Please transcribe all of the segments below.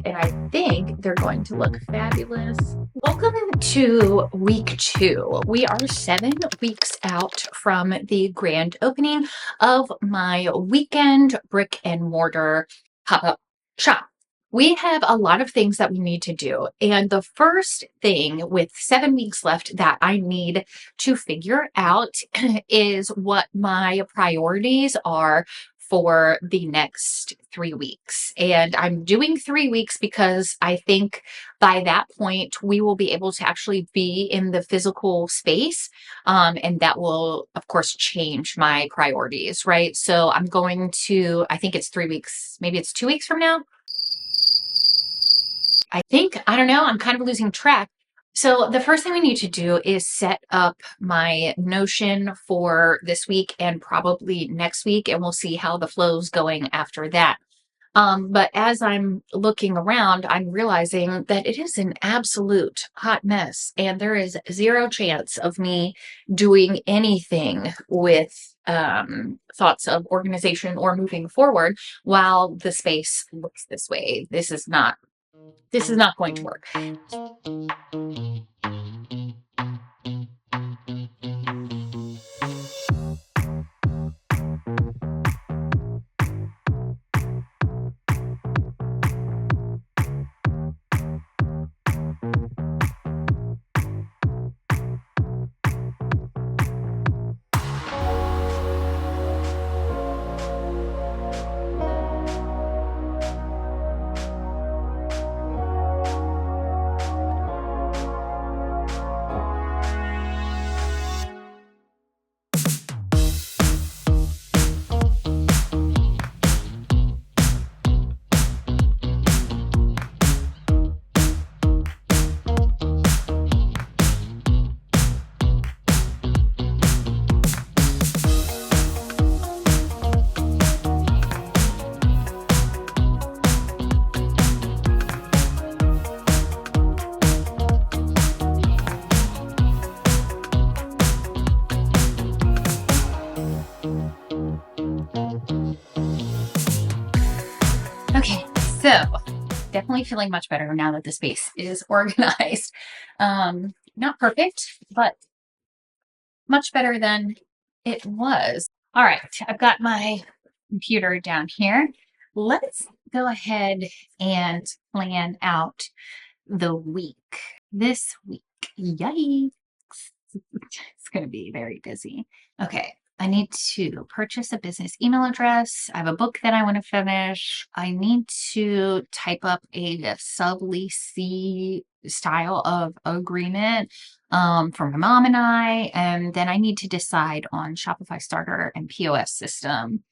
and I think they're going to look fabulous. Welcome to week 2. We are 7 weeks out from the grand opening of my weekend brick and mortar pop-up shop. We have a lot of things that we need to do. And the first thing with 7 weeks left that I need to figure out is what my priorities are for the next 3 weeks. And I'm doing 3 weeks because I think by that point we will be able to actually be in the physical space. And that will, of course, change my priorities, right? So I'm going to, I think it's 3 weeks, maybe it's 2 weeks from now. I don't know, I'm kind of losing track. So the first thing we need to do is set up my Notion for this week and probably next week, and we'll see how the flow's going after that. But as I'm looking around, I'm realizing that it is an absolute hot mess, and there is zero chance of me doing anything with thoughts of organization or moving forward while the space looks this way. This is not going to work. Okay, so definitely feeling much better now that the space is organized. Not perfect, but much better than it was. All right, I've got my computer down here. Let's go ahead and plan out the week. This week, yikes. It's going to be very busy. Okay, I need to purchase a business email address. I have a book that I want to finish. I need to type up a sublease style of agreement for my mom and I. And then I need to decide on Shopify starter and POS system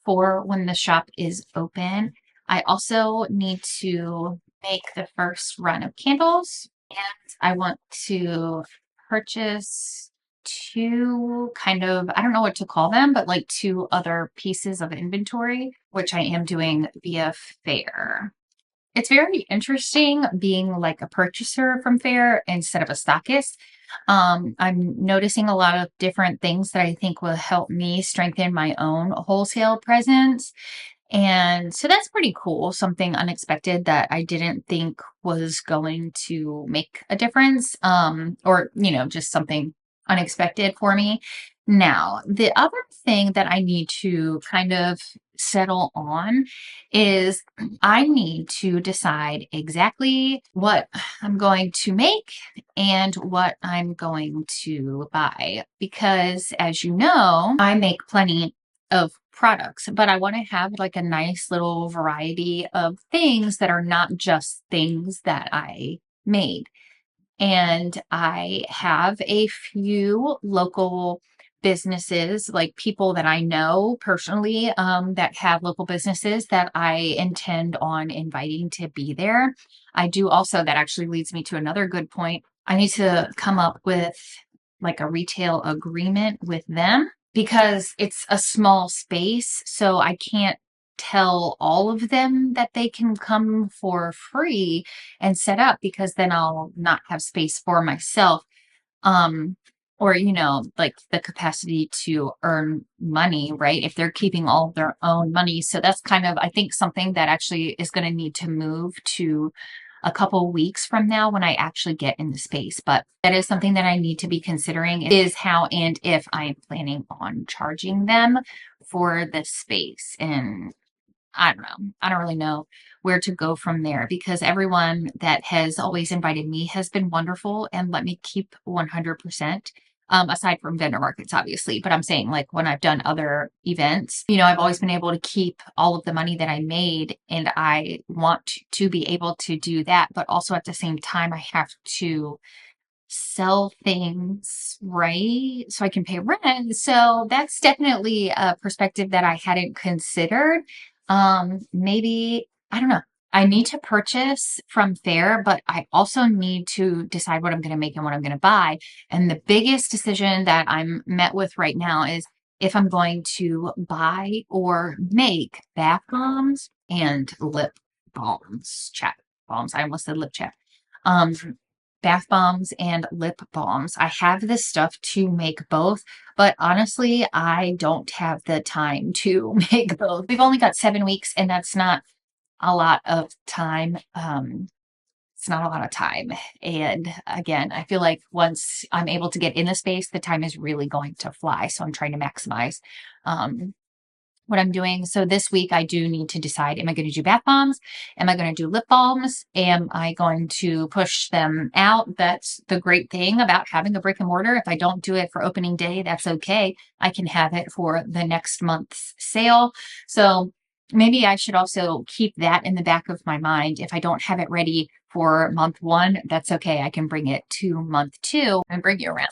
for when the shop is open. I also need to make the first run of candles, and I want to purchase two I don't know what to call them, but like two other pieces of inventory, which I am doing via Fair. It's very interesting being like a purchaser from Fair instead of a stockist. I'm noticing a lot of different things that I think will help me strengthen my own wholesale presence. And so that's pretty cool. Something unexpected that I didn't think was going to make a difference, or, just something unexpected for me. Now, the other thing that I need to kind of settle on is I need to decide exactly what I'm going to make and what I'm going to buy. Because as you know, I make plenty of products, but I want to have like a nice little variety of things that are not just things that I made. And I have a few local businesses, like people that I know personally, that have local businesses that I intend on inviting to be there. I do also, that actually leads me to another good point. I need to come up with like a retail agreement with them because it's a small space. So I can't tell all of them that they can come for free and set up, because then I'll not have space for myself. or, like the capacity to earn money, right? If they're keeping all of their own money. So that's kind of, I think, something that actually is going to need to move to a couple weeks from now when I actually get in the space. But that is something that I need to be considering, is how and if I'm planning on charging them for the space. And I don't know. I don't really know where to go from there, because everyone that has always invited me has been wonderful and let me keep 100%. Aside from vendor markets, obviously, but I'm saying, like, when I've done other events, I've always been able to keep all of the money that I made, and I want to be able to do that. But also at the same time, I have to sell things, right? So I can pay rent. So that's definitely a perspective that I hadn't considered. Maybe, I don't know. I need to purchase from there, but I also need to decide what I'm going to make and what I'm going to buy. And the biggest decision that I'm met with right now is if I'm going to buy or make bath bombs and lip balms, chat balms. I almost said lip chat. Um, Bath bombs and lip balms. I have this stuff to make both, but honestly, I don't have the time to make both. We've only got 7 weeks, and that's not a lot of time. It's not a lot of time. And again, I feel like once I'm able to get in the space, the time is really going to fly. So I'm trying to maximize um, what I'm doing. So this week I do need to decide, am I going to do bath bombs? Am I going to do lip balms? Am I going to push them out? That's the great thing about having a brick and mortar. If I don't do it for opening day, that's okay. I can have it for the next month's sale. So maybe I should also keep that in the back of my mind. If I don't have it ready for month 1, that's okay. I can bring it to month 2 and bring you around.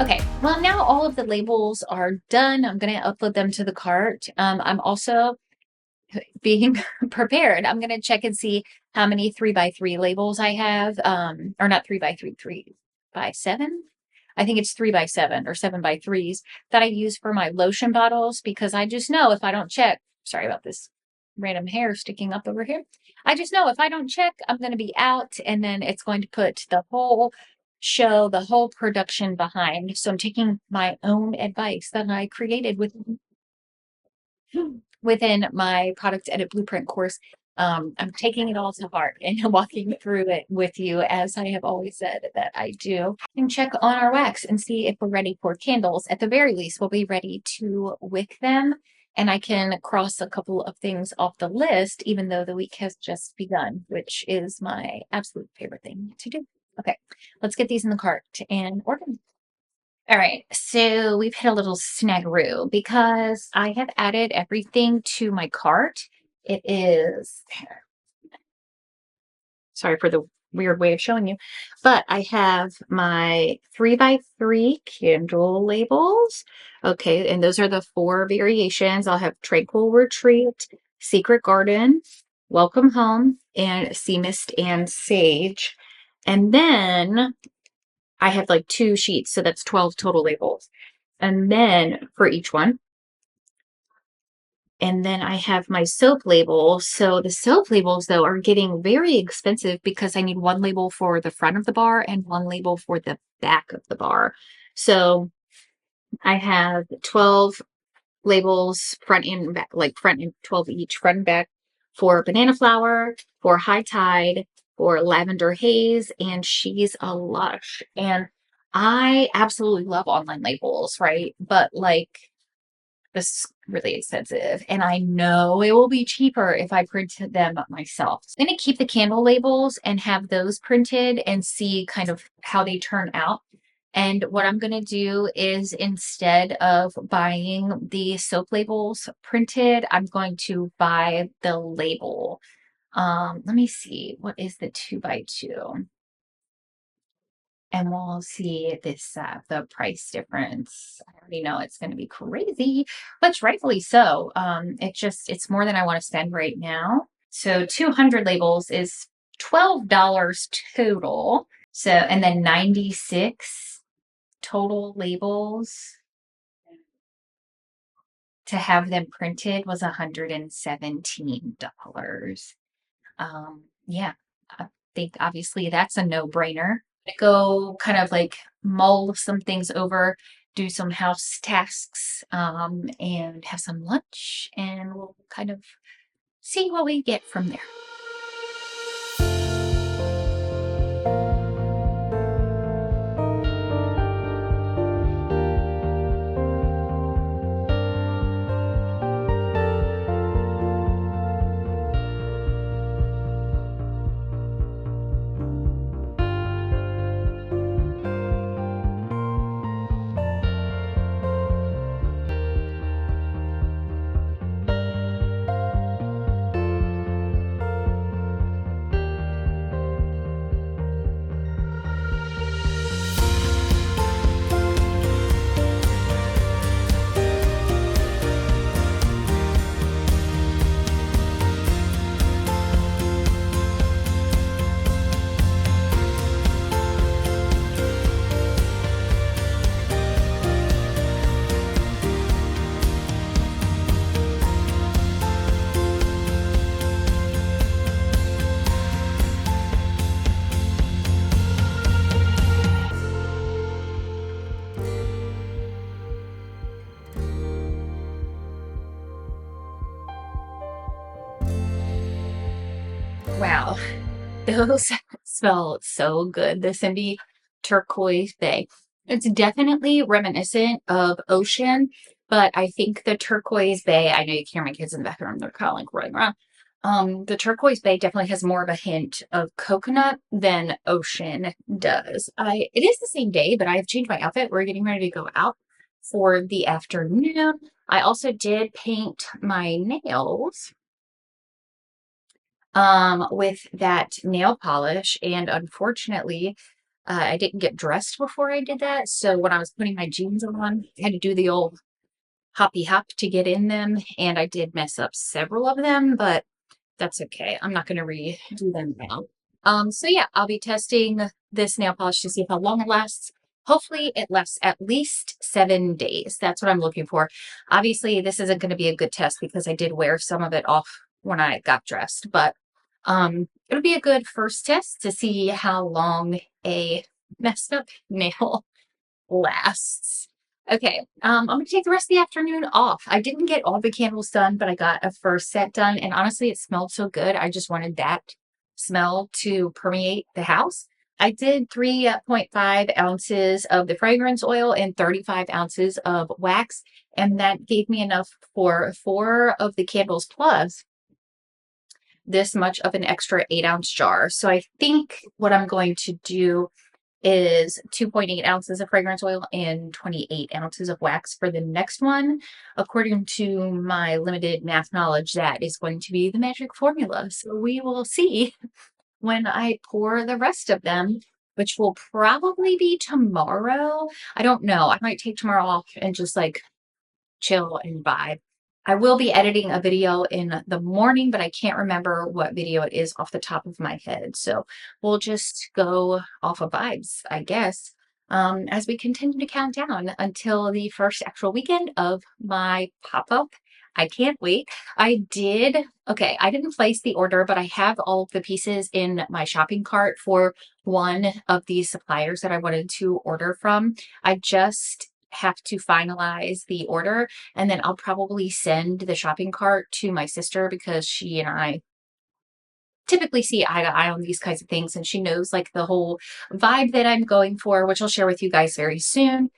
Okay, well, now all of the labels are done. I'm going to upload them to the cart. I'm also being prepared. I'm going to check and see how many 3x3 labels I have. Or not 3x3, 3x7. I think it's 3x7 or 7x3s that I use for my lotion bottles, because I just know if I don't check, sorry about this random hair sticking up over here. I just know if I don't check, I'm going to be out, and then it's going to put the whole show, the whole production behind. So I'm taking my own advice that I created within my product edit blueprint course. I'm taking it all to heart and walking through it with you, as I have always said that I do. And check on our wax and see if we're ready for candles. At the very least, we'll be ready to wick them. And I can cross a couple of things off the list, even though the week has just begun, which is my absolute favorite thing to do. Okay, let's get these in the cart and order them. All right, so we've hit a little snaggeroo because I have added everything to my cart. It is, sorry for the weird way of showing you, but I have my 3x3 candle labels. Okay, and those are the 4 variations. I'll have Tranquil Retreat, Secret Garden, Welcome Home, and Sea Mist and Sage. And then I have like 2 sheets, so that's 12 total labels. And then for each one. And then I have my soap labels. So the soap labels, though, are getting very expensive because I need 1 label for the front of the bar and 1 label for the back of the bar. So I have 12 labels, front and back, like front and 12 each, front and back, for Banana Flower, for High Tide, for Lavender Haze, and She's a Lush. And I absolutely love online labels, right? But like, This is really expensive, and I know it will be cheaper if I print them myself. So I'm going to keep the candle labels and have those printed and see kind of how they turn out. And what I'm going to do is instead of buying the soap labels printed, I'm going to buy the label. Let me see. What is the 2x2? And we'll see this the price difference. I already know it's going to be crazy, but rightfully so. It's more than I want to spend right now. So 200 labels is $12 total. So, and then 96 total labels to have them printed was $117. Yeah, I think obviously that's a no-brainer. Go kind of like mull some things over, do some house tasks, and have some lunch, and we'll kind of see what we get from there. Wow, those smell so good. The Cindy turquoise bay. It's definitely reminiscent of ocean, but I think the turquoise bay, I know you can hear my kids in the background, they're kind of like running around. The turquoise bay definitely has more of a hint of coconut than ocean does. It is the same day, but I have changed my outfit. We're getting ready to go out for the afternoon. I also did paint my nails with that nail polish, and unfortunately I didn't get dressed before I did that, so when I was putting my jeans on I had to do the old hoppy hop to get in them, and I did mess up several of them, but that's okay. I'm not going to redo them now. So yeah, I'll be testing this nail polish to see how long it lasts. Hopefully it lasts at least 7 days. That's what I'm looking for. Obviously, this isn't going to be a good test because I did wear some of it off when I got dressed, but it'll be a good first test to see how long a messed up nail lasts. Okay, I'm gonna take the rest of the afternoon off. I didn't get all the candles done, but I got a first set done, and honestly, it smelled so good. I just wanted that smell to permeate the house. I did 3.5 ounces of the fragrance oil and 35 ounces of wax, and that gave me enough for 4 of the candles plus this much of an extra 8-ounce jar. So I think what I'm going to do is 2.8 ounces of fragrance oil and 28 ounces of wax for the next one. According to my limited math knowledge, that is going to be the magic formula. So we will see when I pour the rest of them, which will probably be tomorrow. I don't know. I might take tomorrow off and just like chill and vibe. I will be editing a video in the morning, but I can't remember what video it is off the top of my head. So we'll just go off of vibes, I guess, as we continue to count down until the first actual weekend of my pop-up. I can't wait. Okay, I didn't place the order, but I have all of the pieces in my shopping cart for one of these suppliers that I wanted to order from. I just have to finalize the order, and then I'll probably send the shopping cart to my sister because she and I typically see eye to eye on these kinds of things, and she knows like the whole vibe that I'm going for, which I'll share with you guys very soon.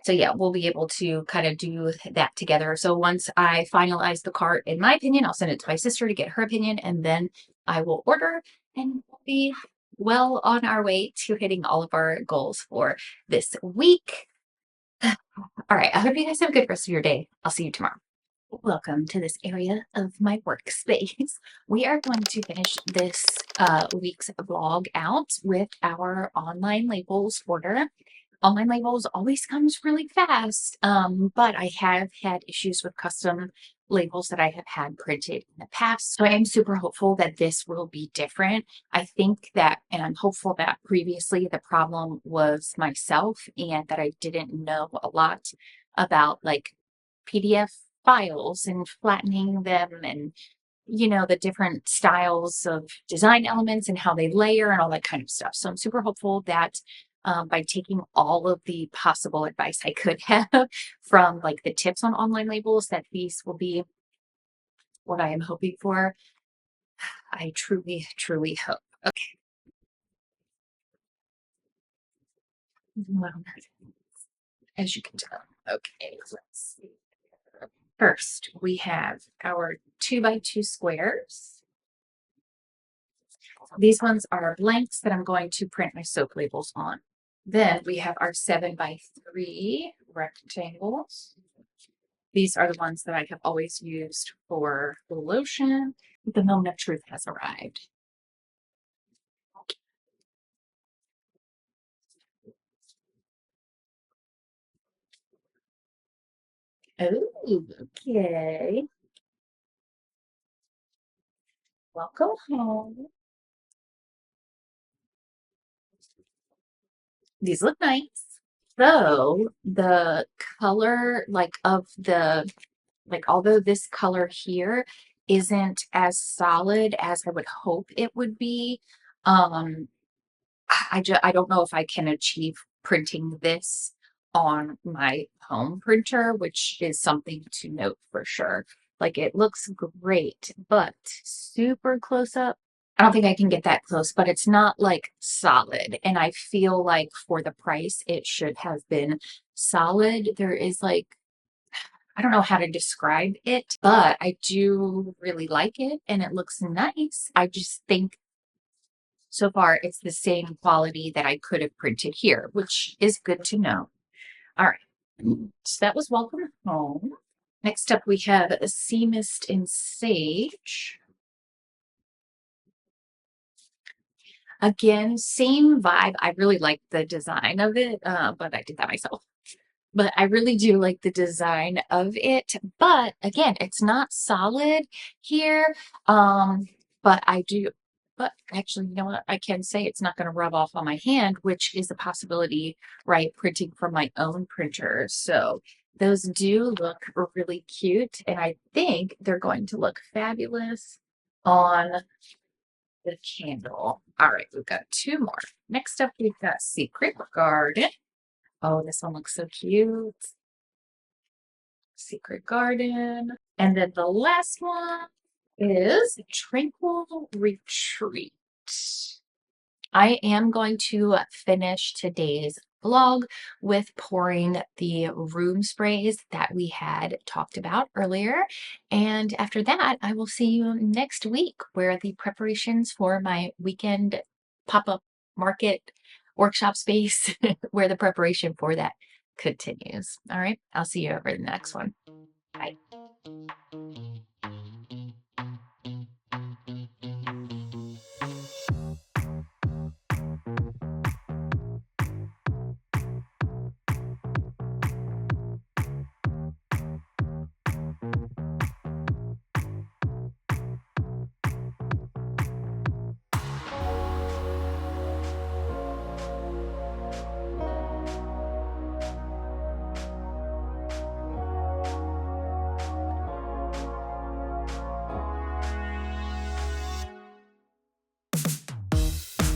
So yeah, we'll be able to kind of do that together. So once I finalize the cart, in my opinion, I'll send it to my sister to get her opinion, and then I will order, and we'll be well on our way to hitting all of our goals for this week. All right, I hope you guys have a good rest of your day. I'll see you tomorrow. Welcome to this area of my workspace. We are going to finish this week's vlog out with our online labels order. Online labels always comes really fast, but I have had issues with custom labels that I have had printed in the past. So I am super hopeful that this will be different. I think that, and I'm hopeful that previously the problem was myself and that I didn't know a lot about like PDF files and flattening them and the different styles of design elements and how they layer and all that kind of stuff. So I'm super hopeful that by taking all of the possible advice I could have from like the tips on online labels, that these will be what I am hoping for. I truly, truly hope. Okay. Well, as you can tell. Okay, let's see. First, we have our 2x2 squares. These ones are blanks that I'm going to print my soap labels on. Then we have our 7x3 rectangles. These are the ones that I have always used for the lotion. The moment of truth has arrived. Oh, okay. Welcome home. These look nice. So the color, although this color here isn't as solid as I would hope it would be, um, I don't know if I can achieve printing this on my home printer, which is something to note for sure. Like it looks great, but super close up, I don't think I can get that close, but it's not like solid. And I feel like for the price, it should have been solid. There is like, I don't know how to describe it, but I do really like it and it looks nice. I just think so far it's the same quality that I could have printed here, which is good to know. All right. So that was Welcome Home. Next up, we have a Sea Mist in Sage. Again, same vibe. I really like the design of it, but I did that myself. But I really do like the design of it. But again, it's not solid here. But I do, but actually, you know what? I can say it's not going to rub off on my hand, which is a possibility, right? Printing from my own printer. So those do look really cute. And I think they're going to look fabulous on the candle. All right, we've got two more. Next up, we've got Secret Garden. Oh, this one looks so cute. Secret Garden. And then the last one is Tranquil Retreat. I am going to finish today's vlog with pouring the room sprays that we had talked about earlier. And after that, I will see you next week where the preparations for my weekend pop-up market workshop space, where the preparation for that continues. All right, I'll see you over the next one. Bye.